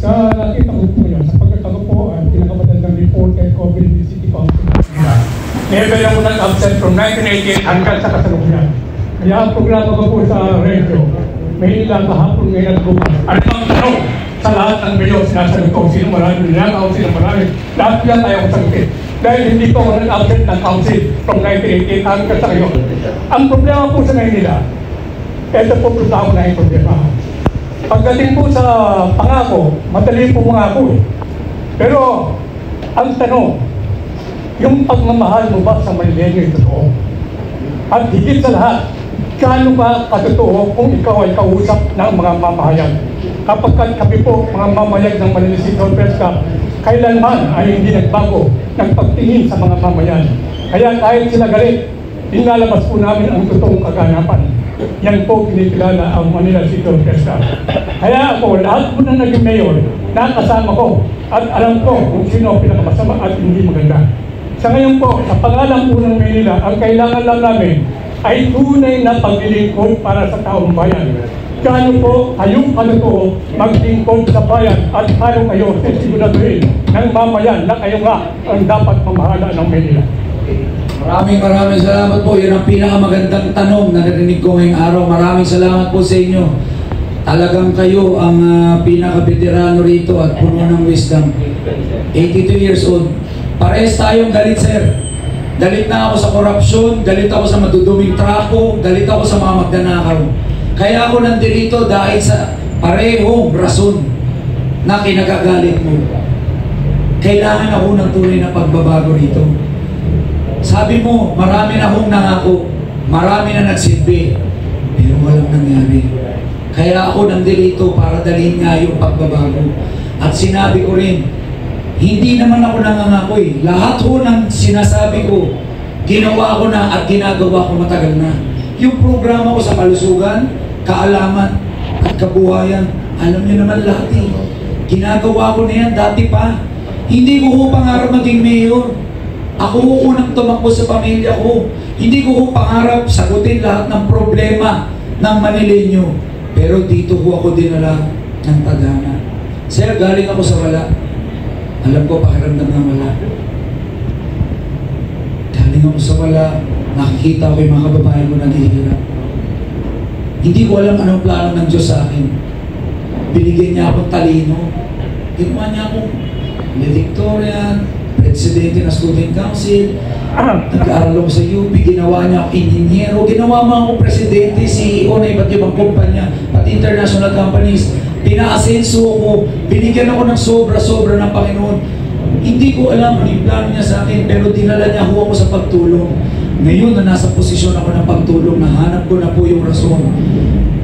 Sa nakita ko po yan, sapagkat ako po ang pinakamatandang reporter ko bilang City Council. Never ako nag-absent from 1988 hanggang sa kasalukuyan. Kaya ang programa ko po sa radio, may ilang kahapon ngayon at bukas. Ano ang tanong sa lahat ng mayor sinasabi ko, sino marami, ninakaw, sino marami, lahat yan ayaw ko sagutin. Dahil hindi po ako nag-absent ng council from 1988 hanggang sa ngayon. Ang problema po sa Maynila, ito po problema na yung problema. Pagdating po sa pangako, madali po mga ako eh. Pero, ang tanong, yung pagmamahal mo ba sa Manileño ito totoo? At higit sa lahat, gaano ba katotoo kung ikaw ay kausap ng mga mamahayan? Kapag kami po, mga mamayan ng Manila City Hall Press Club, kailanman ay hindi nagbago ng pagtingin sa mga mamayan. Kaya kahit sila galit, inalabas po namin ang totoong kaganapan. Yan po kinikilala ang Manila City Hall Press Club. Kaya ako, lahat po na naging mayor, nakasama ko at alam ko kung sino ang pinakamasama at hindi maganda. Sa ngayon po, sa pangalan po ng Manila, ang kailangan lang namin ay tunay na paglilingkod para sa taong bayan. Kano po kayong katotoo maglingkod sa bayan at paano kayo sisiguraduhin ng mamayan na kayo nga ang dapat mamahala ng Manila. Maraming salamat po. Yan ang pinakamagandang tanong na narinig ko ngayong araw. Maraming salamat po sa inyo. Talagang kayo ang pinaka-veterano rito at puno ng wisdom. 82 years old. Parehas tayong galit, sir. Galit na ako sa korupsyon, galit ako sa maduduming trapo, galit ako sa mga magnanakaw. Kaya ako nandito dahil sa parehong rason na kinagagalit mo. Kailangan ako ng tunay na pagbabago rito. Sabi mo, marami na akong nangako, marami na nagsilbi, pero walang nangyari. Kaya ako nandito para dalhin nga yung pagbabago. At sinabi ko rin, hindi naman ako nangangako eh. Lahat ho ng sinasabi ko, ginawa ko na at ginagawa ko matagal na. Yung programa ko sa kalusugan, kaalaman at kabuhayan, alam niyo naman lahat eh. Ginagawa ko na yan dati pa. Hindi ko ho pangarap maging mayor. Ako ho unang tumakbo sa pamilya ko. Hindi ko ho pangarap sagutin lahat ng problema ng Manileño. Pero dito ho ako dinala ng tadhana. Sir, galing ako sa wala. Alam ko pakiramdam ng wala. Galing ako sa wala. Nakikita ko yung mga kababayan ko naghihirap. Hindi ko alam anong plano ng Diyos sa akin. Binigyan niya akong talino. Ginawa niya akong valedictorian, presidente ng student council, nag-aaral ako sa UP, ginawa niya akong inhinyero, ginawa mo akong presidente, CEO na iba't ibang kumpanya, pati international companies. Pina-asenso ako, binigyan ako ng sobra-sobra ng Panginoon. Hindi ko alam ano yung plano niya sa akin, pero dinala niya ako sa pagtulong. Ngayon na nasa posisyon ako ng pagtulong, nahanap ko na po yung rason.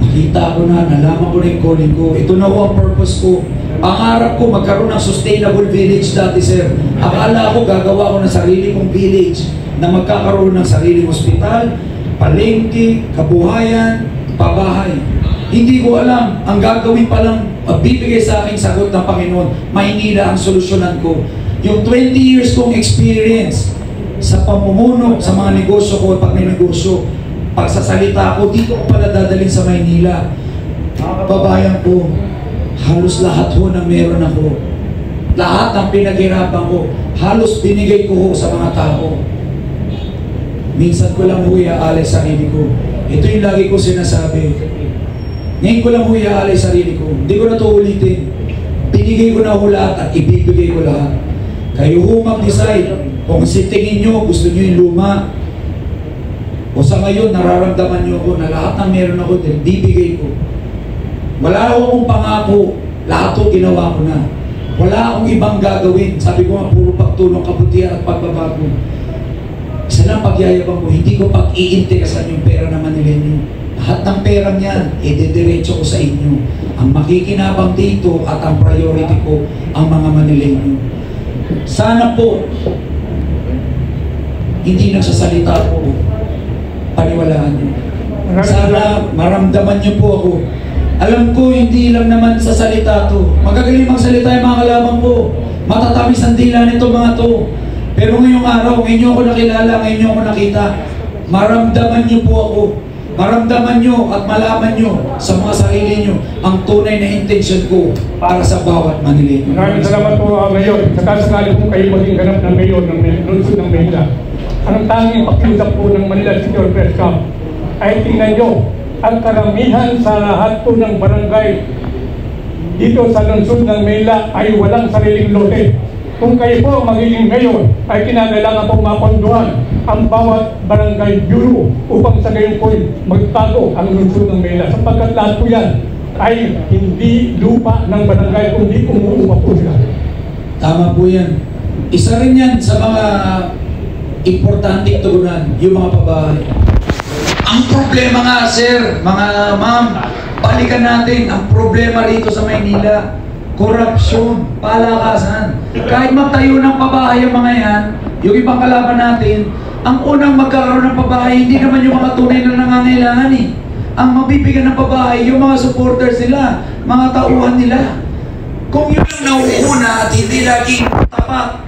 Nakita ko na, nalaman ko na yung calling ko. Ito na po ang purpose ko. Pangarap ko magkaroon ng sustainable village dati, sir. Akala ko gagawa ko ng sarili kong village na magkakaroon ng sariling ospital, palengke, kabuhayan, pabahay. Hindi ko alam, ang gagawin pa lang, bibigay sa aking sagot ng Panginoon, Maynila ang solusyonan ko. Yung 20 years kong experience sa pamumuno, sa mga negosyo ko, pag may negosyo, pagsasalita ko, dito ko pala dadalhin sa Maynila. Mga kababayan ko, halos lahat ho na meron ako. Lahat ng pinaghirapan ko, halos binigay ko ho sa mga tao. Minsan ko lang ho iaalay sarili ko. Ito yung lagi ko sinasabi. Ngayon ko lang ho iaalay sarili ko. Hindi ko na ito ulitin. Binigay ko na ho lahat at ibibigay ko lahat. Kayo ho mag-decide kung si tingin nyo, gusto nyo yung luma. O sa ngayon, nararamdaman nyo ko na lahat ng meron ako din, bibigay ko. Wala akong pangako, lahat ito ginawa ko na. Wala akong ibang gagawin. Sabi ko nga, puro pagtulong, kabutihan at pagbabago. Isa lang pagyayabang ko, hindi ko pag-iintikasan yung pera na Manileño. Lahat ng pera niyan, idediretso ko sa inyo. Ang makikinabang dito at ang priority ko, ang mga Manileño. Sana po, hindi nagsasalita po, paniwalaan niyo. Sana maramdaman niyo po ako. Alam ko, hindi lang naman sa salita to. Magagaling magsalita yung mga kalaban ko. Matatamis ang dila nito mga to. Pero ngayong araw, ngayon niyo ako nakilala, ngayon niyo ako nakita. Maramdaman niyo po ako. maramdaman nyo at malaman nyo sa mga sarili nyo ang tunay na intensyon ko para sa bawat Manileño. Maraming salamat po, Mayor. Sakasakali po kayo maging ganap ng Mayor ng lungsod ng Manila. Ang tanging pakiusap po ng Manila City Hall Press Club ay tingnan nyo ang karamihan sa lahat po ng barangay dito sa lungsod ng Manila ay walang sariling lote. Kung kayo po magiging mayor, ay kinakailangan pong mapondohan ang bawat barangay bureau upang sa gayon po magtago ang lungsod ng Manila. Sapagkat lahat po yan ay hindi lupa ng barangay, kundi umuupa po sila. Tama po yan. Isa rin yan sa mga importanteng tugunan, yung mga pabahay. Ang problema nga, sir, mga ma'am, balikan natin ang problema rito sa Maynila. Korupsyon, palakasan. Kahit magtayo ng pabahay yung mga yan, yung ibang kalaban natin, ang unang magkakaroon ng pabahay, hindi naman yung mga tunay na nangangailangan eh. Ang mabibigyan ng pabahay, yung mga supporters nila, mga tauhan nila. Kung yun ang nauuna at hindi laging tapat,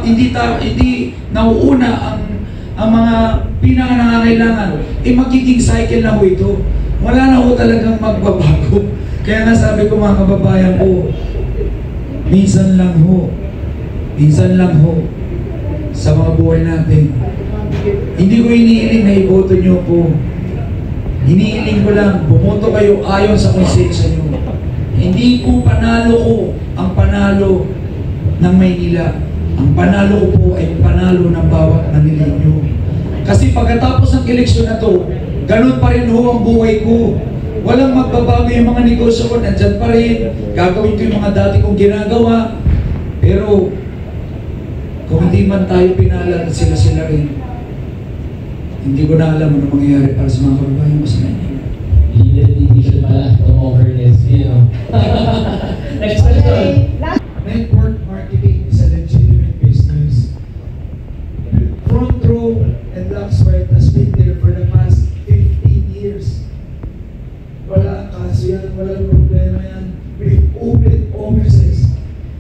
hindi nauuna ang mga pinaka-nangangailangan, magiging cycle na ho ito. Wala na ho talagang magbabago. Kaya nga sabi ko mga kababayan ko, minsan lang ho sa mga buhay natin. Hindi ko iniiling na iboto nyo po. Iniiling ko lang, bumoto kayo ayon sa konsensya nyo. Hindi po panalo ko ang panalo ng Maynila. Ang panalo ko po ay panalo ng bawat Manileño. Kasi pagkatapos ng eleksyon na to, ganun pa rin ho ang buhay ko. Walang magbabago yung mga negosyo ko, nandyan pa rin. Gagawin ko yung mga dati kong ginagawa. Pero, kung hindi man tayo pinalad at sila rin, hindi ko na alam ano mangyayari para sa mga kababayan ko sa Manila. Hindi siya pala itong overness, you know. Next question. Network marketing is a legitimate business. Front Row and Luxwide has been there for the past 15 years. Wala kaso yan, walang problema yan. We've opened offices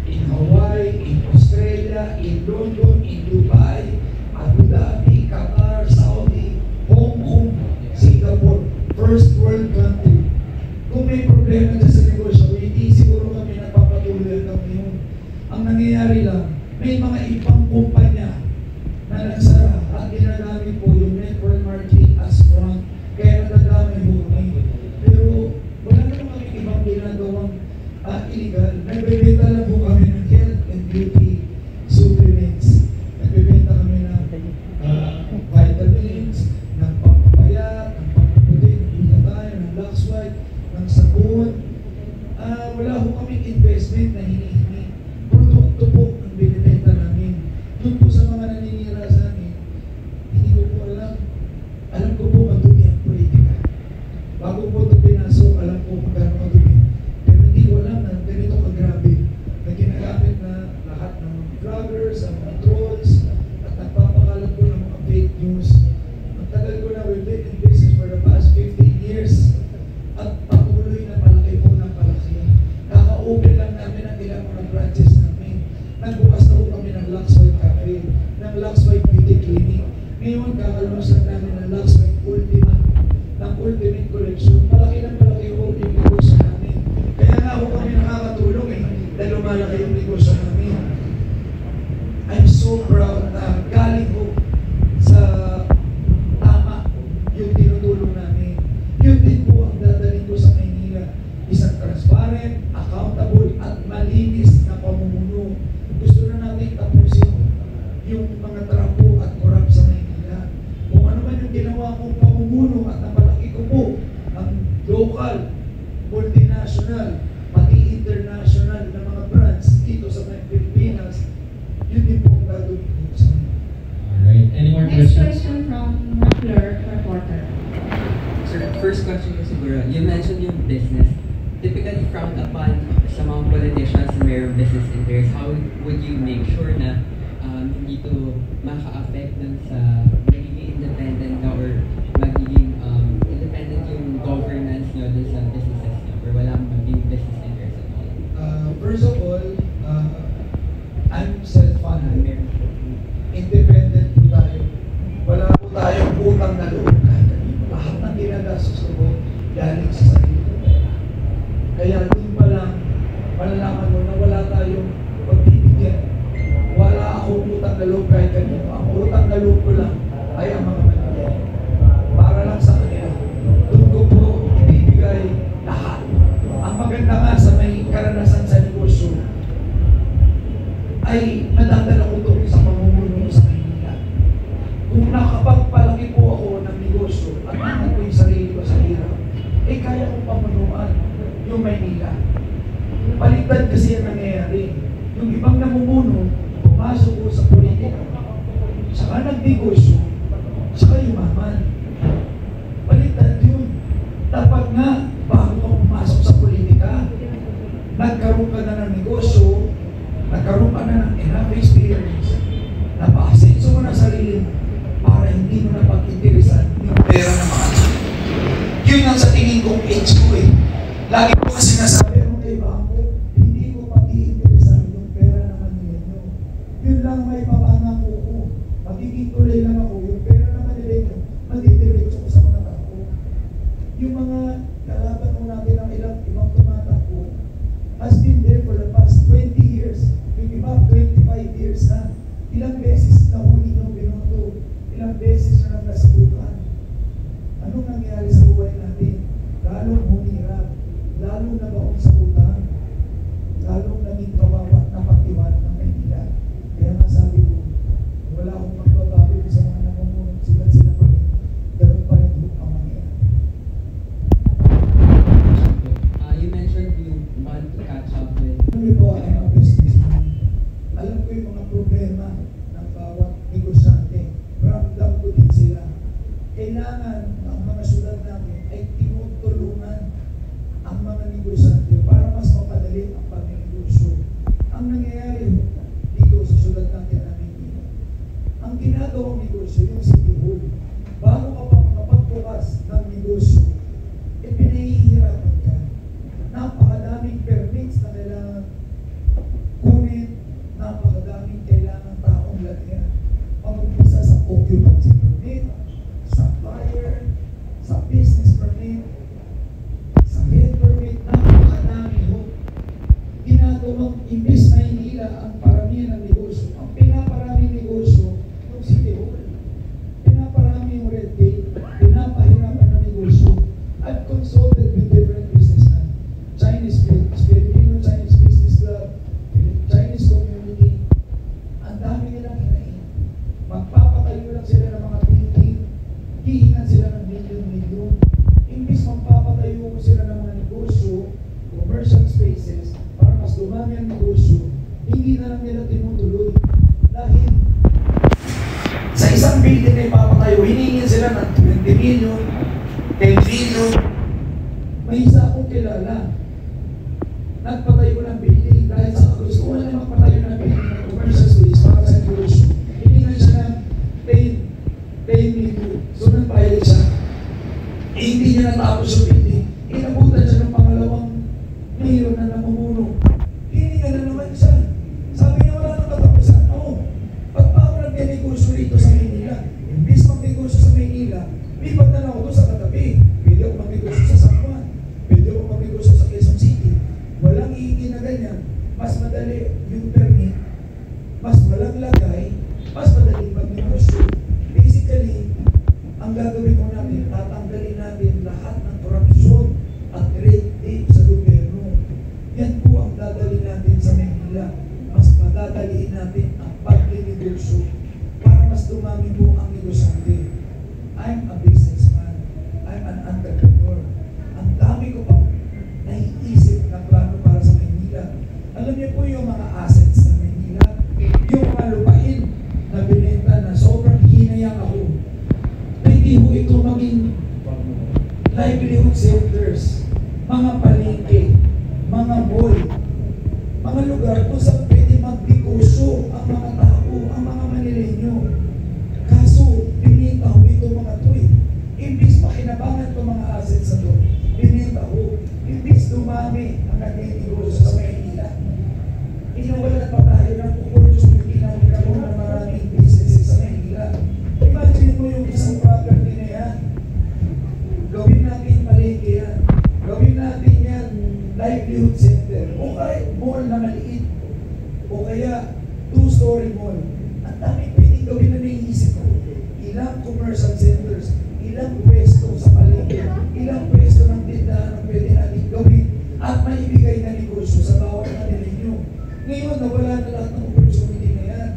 in Hawaii, in Australia, in London, in Dubai, Abu Dhabi, Qatar, Saudi, Hong Kong, Singapore, first world country. Kung may problema dyan sa negosyo, hindi siguro kami nagpapatuloy hanggang ngayon. Ang nangyayari lang, may mga ibang kumpanya na nagsara at ginagamit po yung network marketing as front. Kaya nagagamit po kami. Pero wala naman kami ibang ginagawang illegal. Nagbebenta lang po kami ng health and beauty supplements. Nagbebenta kami ng vitamins, ng pampapayat, ng pampaputi, ng glutathione, ng Luxwide, ng sabon. Wala po kaming investment na hinihingi. Produkto po ang binibenta namin. Doon po sa mga naninira sa amin, hindi ko po alam. Alam ko po madumi ang politika. Bago po ito pinasok, alam ko kung gano'n madumi. Pero hindi ko alam na ganito kagrabe na ginagamit na lahat ng mga vloggers, ang mga trolls, at nagpapakalat po ng mga fake news. Ang tagal ko na, we've been in business for the past 15 years. At patuloy na palaki po ng palaki. Kaka-open lang namin ang ilang mga branches namin. Nagbukas na po kami ng Luxwide Cafe, ng Luxwide Beauty Clinic. Ngayon, kakalamas lang namin ng Luxwide Ultima, ng Ultimate Collection. Palaki po yung negosyo namin. Kaya nga po kami nakakatulong dahil lumalaki yung negosyo namin. I'm so proud na galing po sa tama yung tinutulong namin. Yun din po ang dadalhin ko sa Maynila. Isang transparent, accountable, at malinis na pamumuno. Gusto na natin tapusin yung mga trapo at korap sa Maynila. Kung ano man yung ginawa kong pamumuno at napalaki ko po ang local, multinational, pati international na mga brands dito sa Pilipinas, yun din po ang gagawin ko sa Maynila. Alright, any more Next questions? question from Rappler, reporter. Sir, first question ko siguro, you mentioned yung business. Typically frowned upon sa mga politicians na mayroong business interests. How would you make sure na hindi to maka-affect dun sa magiging independent ka or magiging independent yung governance nyo dun sa businesses nyo or wala maging business interest at all? First of all, I'm self-funded. Independent po tayo. Wala po tayong utang na loob. Lahat ng tayong pagbibigyan. Wala akong utang na loob kahit kanino. Ang utang na loob ko lang ay ang mga manilya. Para lang sa kanila. Doon ko po ibibigay lahat. Ang maganda nga sa may karanasan sa negosyo ay madadala ko ito sa pamumuno sa Maynila. Kung nakapagpalaki po ako ng negosyo at nangat ko yung sarili ko sa hirap, eh kaya kong pamunuan yung Maynila. Palitan kasi ang nangyayari. Yung ibang namumuno, pumasok ko sa politika, saka nagnegosyo, saka yumaman. Palitan yun. Dapat nga, bago ka pumasok sa politika, nagkaroon ka na ng negosyo, nagkaroon ka na ng enough experience, napaasenso mo na sarili mo para hindi mo na pag-interesan yung pera na mga tao. Yun ang sa tingin kong age ko eh. Lagi ko kasi nasabi mo kay Bangko, hindi ko pag-iinteresan yung pera naman ninyo. Yun lang may papangako ko. Magiging tuloy lang ako, yung pera naman ninyo, madidiretso ko sa mga tao. Yung mga kalaban mo natin ng ibang tumatakbo has been there for the past 20 years. Yung iba, 25 years na. Ilang beses na huli nyo binoto. Ilang beses na nagkasubukan. Anong nangyari sa buhay natin? Lalong humirap. Lalong nabaon sa utang. Lalong naging kawawa na pagtiwala ng Maynila. Kaya nga sabi ko, wala akong magbabago sa mga namumunog sila pa rin. Ganun pa rin ang mangyayari. You mentioned you want to catch up with. Kami po ay mga businessman. Alam ko yung mga problema ng bawat negosyante. Ramdam ko din sila. Kailangan ang mga sulat natin ay tinutulungan ang mga negosyante para mas mapadali ang pag-negosyo. Ang nangyayari dito sa sulat natin na Maynila, ang ginagawang negosyo yung City Hall. Bago ka pa makapagbukas ng negosyo, e pinahihirapan ka. Napakadaming permits na kailangan kunin, napakadaming kailangan taong lagyan. Pag-umpisa sa occupancy permit, sa buyer, sa business permit, sa head permit, napakadami ho. Ginagawang imbis Maynila ang paramihan ng negosyo. Ang pinaparaming negosyo, yung City Hall. Pinaparami yung red tape, pinapahirapan ng negosyo. I've consulted with different businessmen. Filipino Chinese Business Club, Chinese community. Ang dami nilang hinain. Magpapatayo lang sila ng mga building, hihingan sila ng milyon-milyon. Imbis magpapatayo ko sila ng mga negosyo, commercial spaces, para mas dumami ang negosyo, hindi na lang nila tinutuloy. Dahil sa isang building na ipapatayo, hiningin sila ng 20 million, 10 million. May isa akong kilala, nagpatayo ng building dahil sa gusto ko na magpatayo ng building ng commercial space para sa negosyo. Hiningan siya ng 10 million. So nagpahili siya. Hindi niya natapos yung building. Inabutan siya ng pangalawang mayor na namumuno. Hiningan na naman siya. Sabi niya wala nang katapusan. Oo. Pag pa ako nag-negosyo rito sa Maynila, imbis mag-negosyo sa Maynila, lipat na lang ako doon sa katabi. Pwede ako mag-negosyo sa San Juan. Pwede ako mag-negosyo sa Quezon City. Walang iigin na ganyan. Mas madali yung permit. Mas walang lagay. Mas madaling mag-negosyo. Basically, ang gagawin ko natin, tatanggalin natin lahat ng korupsyon at red tape sa gobyerno. Yan po ang dadalhin natin sa Maynila. Mas madadaliin natin ang pag-negosyo para mas dumami po ang negosyante. I'm a businessman. I'm an entrepreneur. Ang dami ko pang naiisip na plano para sa Maynila. Alam niyo po yung mga assets sa Maynila, yung mga lupain na binenta na sobrang hinayang ako. Pwede ho ito maging livelihood centers, mga palengke, mga mall, mga lugar kung saan pwede magnegosyo ang mga tao, ang mga Manileño. Kaso, binenta ho ito mga to eh. Imbis makinabangan ito mga assets na to, binenta ho. Imbis dumami ang nagnegosyo sa Maynila. Inuwalan pa tayo ng opportunity na magkaroon ng maraming businesses sa Maynila. Imagine mo yung isang property na yan. Gawin natin palengke yan. Gawin natin yan livelihood center. O kahit mall na maliit. o kaya two-story mall. Ang dami pwedeng gawin na naiisip ko. Ilang commercial centers, ilang pwesto sa palengke, ilang pwesto ng tindahan na pwede natin gawin at maibigay na negosyo sa bawat ninyo. Ngayon, nawala na lahat ng opportunity na yan.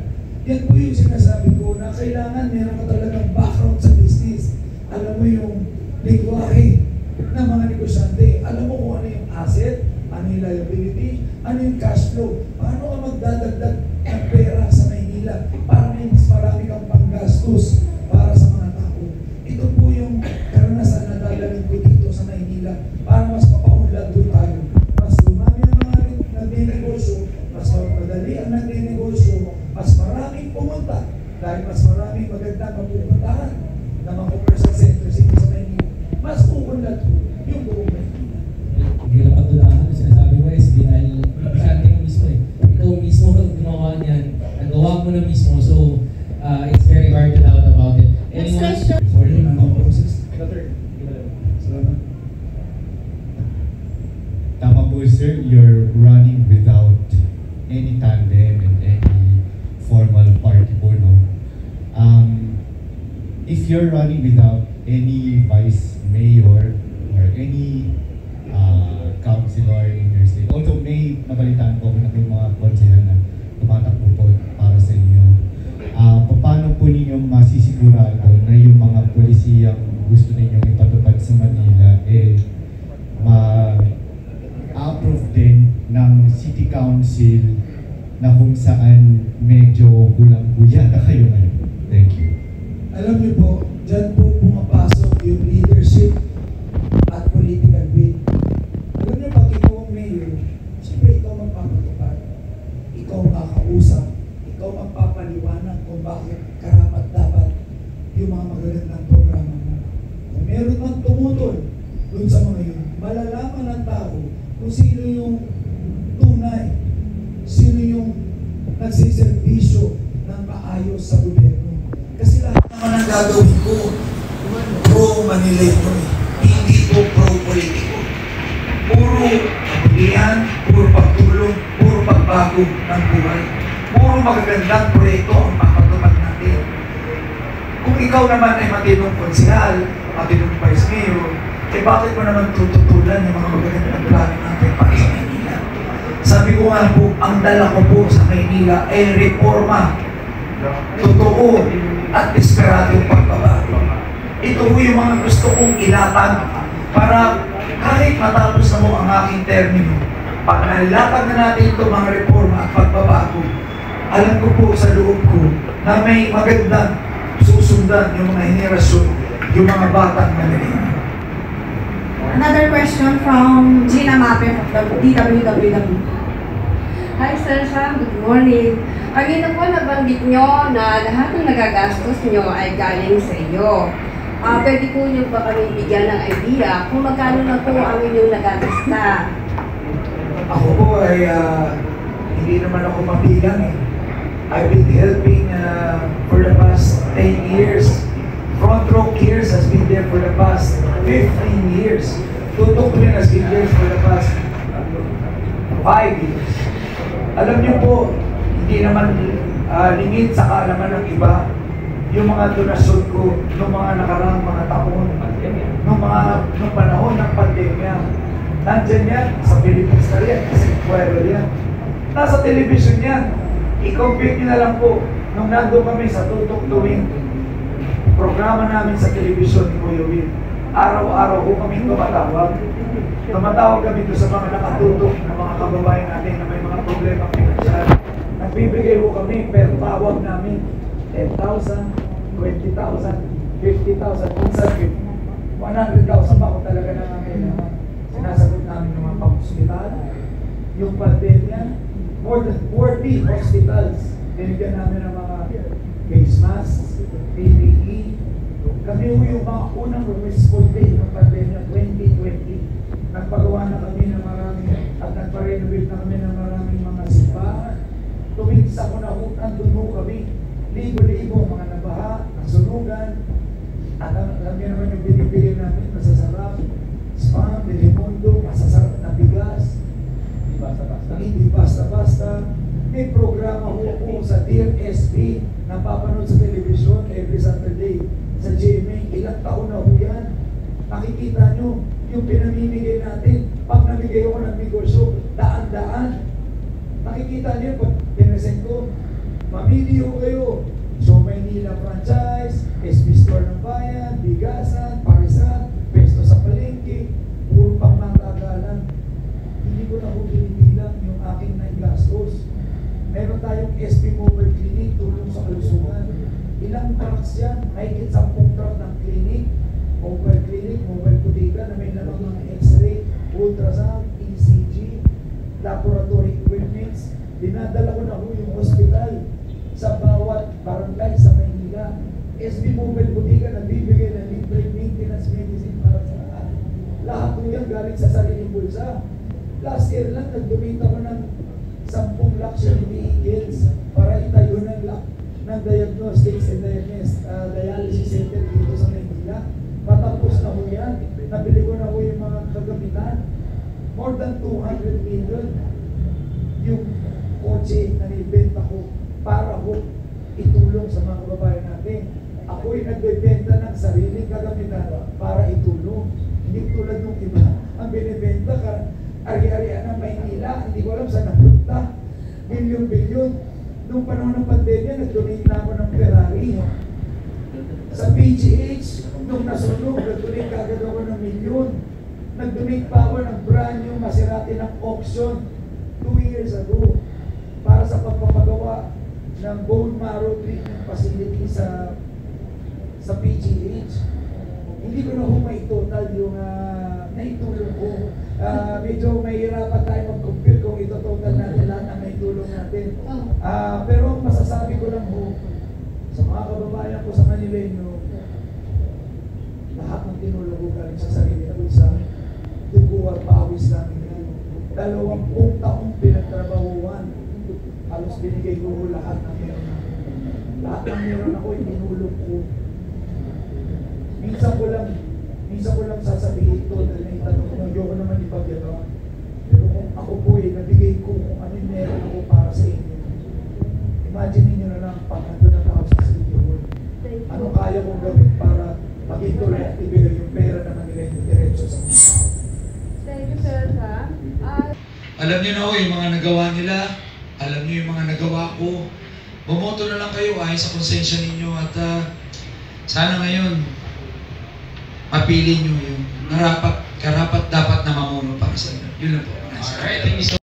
Yan po yung sinasabi ko na kailangan meron ka talagang background sa business. Alam mo yung lingwahe ng mga negosyante. Alam mo kung ano yung asset, ano yung liability, ano yung cash flow. Paano ka magdadagdag ng pera sa Maynila para may mas marami kang panggastos para sa mga tao. Ito po yung karanasan na dadalhin ko dito sa Maynila para mas mapaunlad doon tayo. Mas dumami ang mga nagninegosyo, mas madali ang nagninegosyo, mas maraming pumunta dahil mas maraming magandang mapupuntahan na mga commercial centers dito sa Maynila. Mas uunlad po yung buong Maynila. Hindi na patulahan yung sinasabi mo, SB, dahil masyante mo mismo eh. Ikaw mismo gumawa niyan, nagawa mo na mismo, so it's very hard to doubt about it. Next question. Sorry, mga process. Salamat. Tama po sir, you're running without any tandem and any formal party po, no? If you're running without any vice mayor or any councilor in your state, although may nabalitaan po na may mga konsehal na tumatakbo po para sa inyo, paano po ninyo masisigurado na yung mga polisiyang gusto ninyong ipatupad sa Manila ma-approve din ng City Council na kung saan medyo kulang-kuya na kayo ngayon? Thank you. Alam niyo po, dyan po pumapasok yung leadership at political will. Alam niyo, pag ikaw ang mayor, siyempre ikaw magpapatupad. Ikaw makakausap. Ikaw magpapaliwanag kung bakit karapat dapat yung mga magagandang programa mo. Kung meron mang tumutol dun sa mga yun, malalaman ng tao kung sino yung tunay, sino yung nagsiservisyo ng maayos sa gobyerno. Kasi lahat naman ang gagawin ko, pro-Manileño eh. Hindi po pro-politiko. Puro kabutihan, puro pagtulong, puro pagbago ng buhay. Puro magagandang proyekto ang papatupad natin. Kung ikaw naman ay matinong konsehal, matinong vice mayor, eh bakit mo naman tututulan yung mga magagandang plano natin para sa Maynila? Sabi ko nga po, ang dala ko po sa Maynila ay reforma. Totoo at desperadong pagbabago. Ito po yung mga gusto kong ilatag para kahit matapos na mo ang aking termino, pag nalilatag na natin ito mga reforma at pagbabago, alam ko po sa loob ko na may magandang susundan yung mga henerasyon, yung mga batang Manileño. Another question from Gina Mape from DWWW. Hi Sir Sam, good morning. Kanina po nabanggit nyo na lahat ng nagagastos nyo ay galing sa iyo. Pwede po nyo ba kami bigyan ng idea kung magkano na po ang inyong nagagasta? Ako po ay hindi naman ako mabilang eh. I've been helping for the past 10 years. Front Row Cares has been there for the past 15 years. Tutok rin has been there for the past 5 years. Alam niyo po, hindi naman lingid sa kaalaman ng iba yung mga donasyon ko noong mga nakaraang mga taon, noong panahon ng pandemya. Nandyan yan, sa Philippines na rin, kasi viral yan. Nasa television yan. I-compute nyo na lang po, nung nandun kami sa tutok tuwing programa namin sa television ni Kuya Will. Araw-araw po kami tumatawag. Tumatawag kami doon sa mga nakatutok na mga kababayan natin na may mga problema financial. Nagbibigay po kami per tawag namin 10,000, 20,000, 50,000, minsan 100,000 ba kung talaga nangangailangan. Sinasagot namin ng mga pang-hospital, yung pandemya, more than 40 hospitals. Binigyan namin ng mga face masks, PPE. Kami yung mga unang responde ng pandemya 2020. Nagpagawa na kami ng maraming at nagpa-renovate na kami ng maraming mga simbahan. Tuwing sa kunahutan, doon ho kami. Libo-libo mga nabaha, nasunugan. At alam niyo naman yung binibigyan namin, masasarap, spam, Belimundo, masasarap na bigas. Hindi basta-basta. May yung sa Dear SB, napapanood sa television every Saturday, sa GMA, ilang taon na ho yan. Nakikita nyo, yung pinamimigay natin, pag namigay ako ng negosyo, daan-daan. Nakikita nyo, pag pinresent ko, mamili ho kayo. So, Maynila franchise, SB Store ng Bayan, Bigasan, Parisan, Pesto sa Palengke, puro pang matagalan. Hindi ko na ho binibilang yung aking naigastos. Meron tayong SB Mobile Clinic, tulong sa kalusugan. Ilang trucks yan? Mahigit 10 truck ng clinic, mobile clinic, mobile bodega na may lamang mga x-ray, ultrasound, ECG, laboratory equipments. Dinadala ko na ho yung hospital sa bawat barangay sa Maynila. SB Mobile Bodega nagbibigay ng libre maintenance medicine para sa lahat. Lahat po yan galing sa sariling bulsa. Last year lang, nagdumita ko ng 10 luxury vehicles para itayo ng diagnostics and dialysis center dito sa Maynila. Patapos na ho yan. Nabili ko na ho yung mga kagamitan. More than 200 million yung kotse na nibenta ko para ho itulong sa mga kababayan natin. Ako'y nagbebenta ng sariling kagamitan para itulong. Hindi tulad ng iba. Ang binibenta ka, ari-arian ng Maynila, hindi ko alam saan napunta. Bilyon-bilyon. Noong panahon ng pandemya, nag-donate na ako ng Ferrari. Sa PGH, nung nasunog, nag-donate kagad ako ng milyon. Nag-donate pa ako ng brand new Maserati ng auction 2 years ago para sa pagpapagawa ng bone marrow treatment facility sa PGH. Hindi ko na ho may total yung naitulong ko. Medyo mahirapan tayo mag-compute kung ito total natin lahat ang naitulong natin. Pero masasabi ko lang ho, sa mga kababayan ko sa Manileño, lahat ng tinulong ko galing sa sarili na sa dugo at pawis namin yan. 20 taong pinagtrabahuan. Halos binigay ko lahat ng meron ako. Lahat ng meron ako, inulong ko. Minsan ko lang sasabihin ito dahil naitanong ko, ayoko naman ipagyaman. Pero kung ako po nabigay ko kung ano yung meron ako para sa inyo. Imagine niyo na lang pag nandun na ako sa City Hall. Ano kaya kong gawin para maging collective yung pera na Manileño diretso sa mga tao. Thank you, sir. Alam niyo na ho yung mga nagawa nila. Alam niyo yung mga nagawa ko. Bumoto na lang kayo ayon sa konsensya ninyo at sana ngayon mapili niyo yung karapat dapat na mamuno para sa inyo. Yun lang po. Alright, thank you so much.